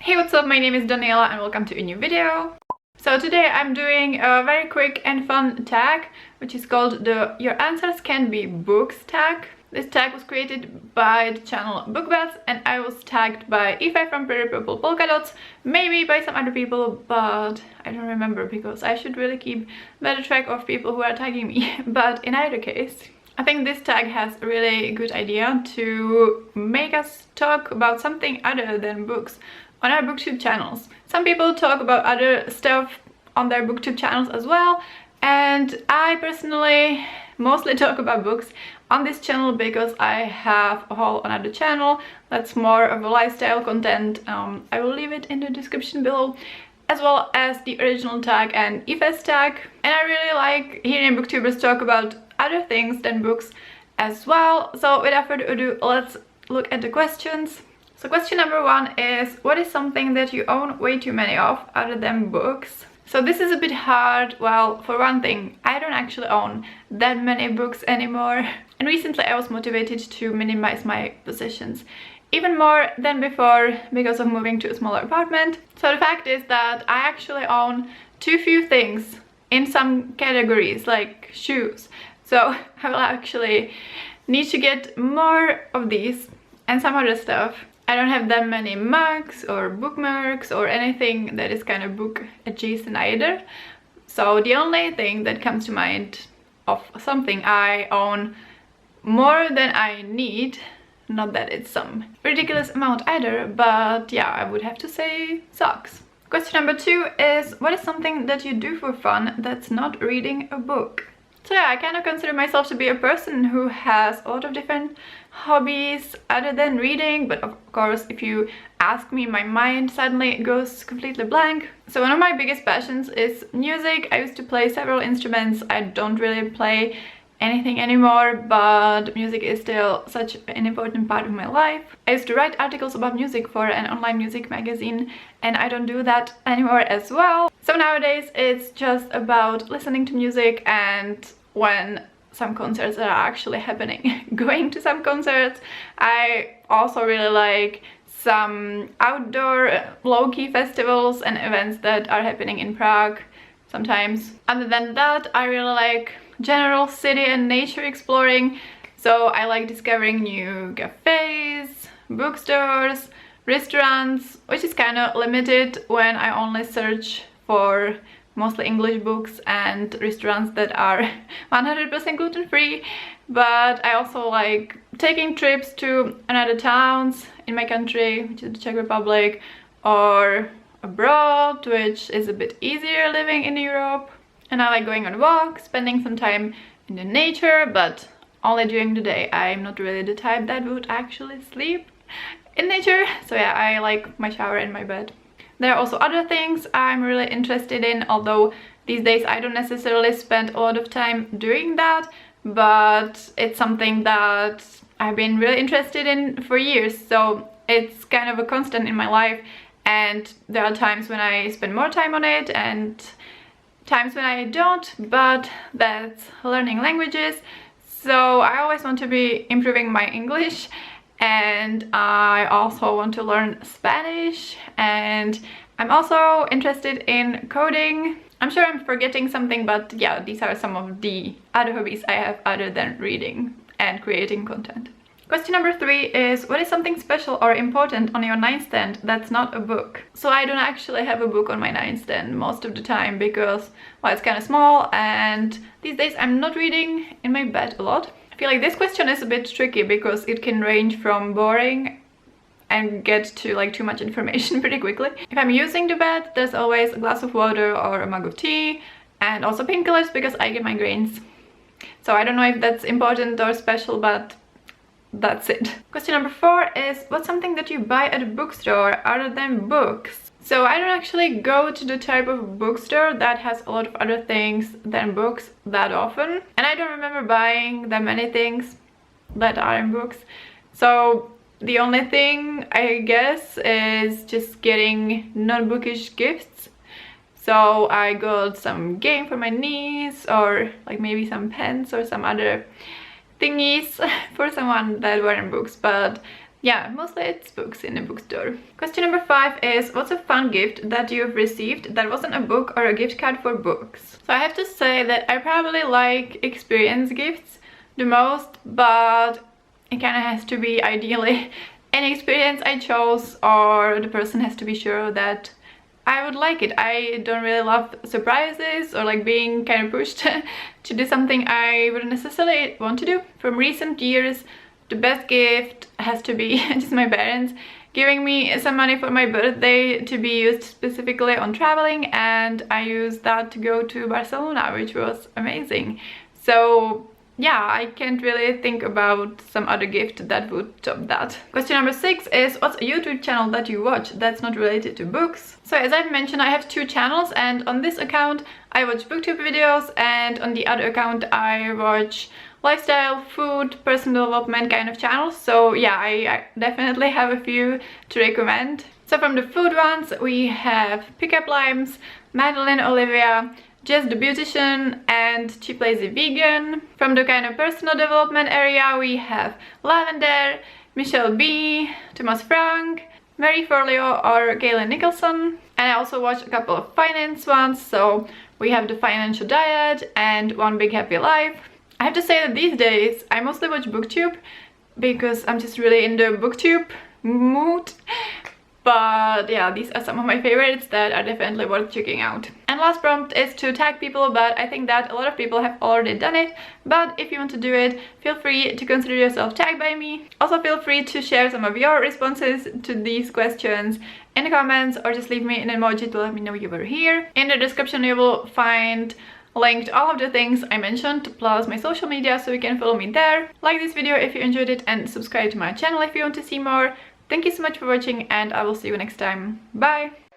Hey, what's up? My name is Daniela and welcome to a new video. So today I'm doing a very quick and fun tag, which is called the Your Answers Can Be Books tag. This tag was created by the channel BookBats and I was tagged by Aoife from Pretty Purple Polka Dots, maybe by some other people, but I don't remember because I should really keep better track of people who are tagging me. But in either case, I think this tag has a really good idea to make us talk about something other than books on our booktube channels. Some people talk about other stuff on their booktube channels as well, and I personally mostly talk about books on this channel because I have a whole another channel that's more of a lifestyle content. I will leave it in the description below, as well as the original tag and Aoife's tag. And I really like hearing booktubers talk about other things than books as well. So without further ado, let's look at the questions. So question number one is, what is something that you own way too many of other than books? So this is a bit hard. Well, for one thing, I don't actually own that many books anymore. And recently I was motivated to minimize my possessions even more than before because of moving to a smaller apartment. So the fact is that I actually own too few things in some categories, like shoes. So I will actually need to get more of these and some other stuff. I don't have that many mugs or bookmarks or anything that is kind of book adjacent either. So the only thing that comes to mind of something I own more than I need, not that it's some ridiculous amount either, but yeah, I would have to say socks. Question number two is, what is something that you do for fun that's not reading a book? So yeah, I kind of consider myself to be a person who has a lot of different hobbies other than reading, but of course if you ask me, my mind suddenly goes completely blank. So one of my biggest passions is music. I used to play several instruments. I don't really play anything anymore, but music is still such an important part of my life. I used to write articles about music for an online music magazine, and I don't do that anymore as well. So nowadays it's just about listening to music, and when some concerts are actually happening, going to some concerts. I also really like some outdoor low-key festivals and events that are happening in Prague sometimes. Other than that, I really like general city and nature exploring. So I like discovering new cafes, bookstores, restaurants, which is kind of limited when I only search for mostly English books and restaurants that are 100% gluten-free. But I also like taking trips to another towns in my country, which is the Czech Republic, or abroad, which is a bit easier living in Europe. And I like going on walks, spending some time in the nature, but only during the day. I'm not really the type that would actually sleep in nature. So yeah, I like my shower and my bed. There are also other things I'm really interested in, although these days I don't necessarily spend a lot of time doing that, but it's something that I've been really interested in for years. So it's kind of a constant in my life, and there are times when I spend more time on it and times when I don't, but that's learning languages. So I always want to be improving my English, and I also want to learn Spanish, and I'm also interested in coding. I'm sure I'm forgetting something, but yeah, these are some of the other hobbies I have other than reading and creating content. Question number three is, what is something special or important on your nightstand that's not a book? So I don't actually have a book on my nightstand most of the time because, well, it's kind of small, and these days I'm not reading in my bed a lot. I feel like this question is a bit tricky because it can range from boring and get to like too much information pretty quickly. If I'm using the bed, there's always a glass of water or a mug of tea, and also painkillers because I get migraines. So I don't know if that's important or special, but that's it. Question number four is, what's something that you buy at a bookstore other than books? So I don't actually go to the type of bookstore that has a lot of other things than books that often, and I don't remember buying that many things that are in books. So the only thing I guess is just getting non-bookish gifts. So I got some game for my niece, or like maybe some pens or some other thingies for someone that weren't books, but yeah, mostly it's books in a bookstore. Question number 5 is, what's a fun gift that you've received that wasn't a book or a gift card for books? So I have to say that I probably like experience gifts the most, but it kind of has to be ideally an experience I chose, or the person has to be sure that I would like it. I don't really love surprises or like being kind of pushed to do something I wouldn't necessarily want to do. From recent years, the best gift has to be just my parents giving me some money for my birthday to be used specifically on traveling, and I used that to go to Barcelona, which was amazing. So yeah, I can't really think about some other gift that would top that. Question number 6 is, what's a YouTube channel that you watch that's not related to books? So as I've mentioned, I have 2 channels, and on this account I watch booktube videos, and on the other account I watch lifestyle, food, personal development kind of channels. So yeah, I definitely have a few to recommend. So from the food ones, we have Pickup Limes, Madeline Olivia, Jess the Beautician, and Cheap Lazy Vegan. From the kind of personal development area, we have Lavender, Michelle B, Thomas Frank, Mary Forleo or Galen Nicholson. And I also watch a couple of finance ones, so we have The Financial Diet and One Big Happy Life. I have to say that these days I mostly watch booktube because I'm just really in the booktube mood. But yeah, these are some of my favorites that are definitely worth checking out. And last prompt is to tag people, but I think that a lot of people have already done it. But if you want to do it, feel free to consider yourself tagged by me. Also feel free to share some of your responses to these questions in the comments, or just leave me an emoji to let me know you were here. In the description you will find linked all of the things I mentioned, plus my social media, so you can follow me there. Like this video if you enjoyed it, and subscribe to my channel if you want to see more. Thank you so much for watching, and I will see you next time. Bye!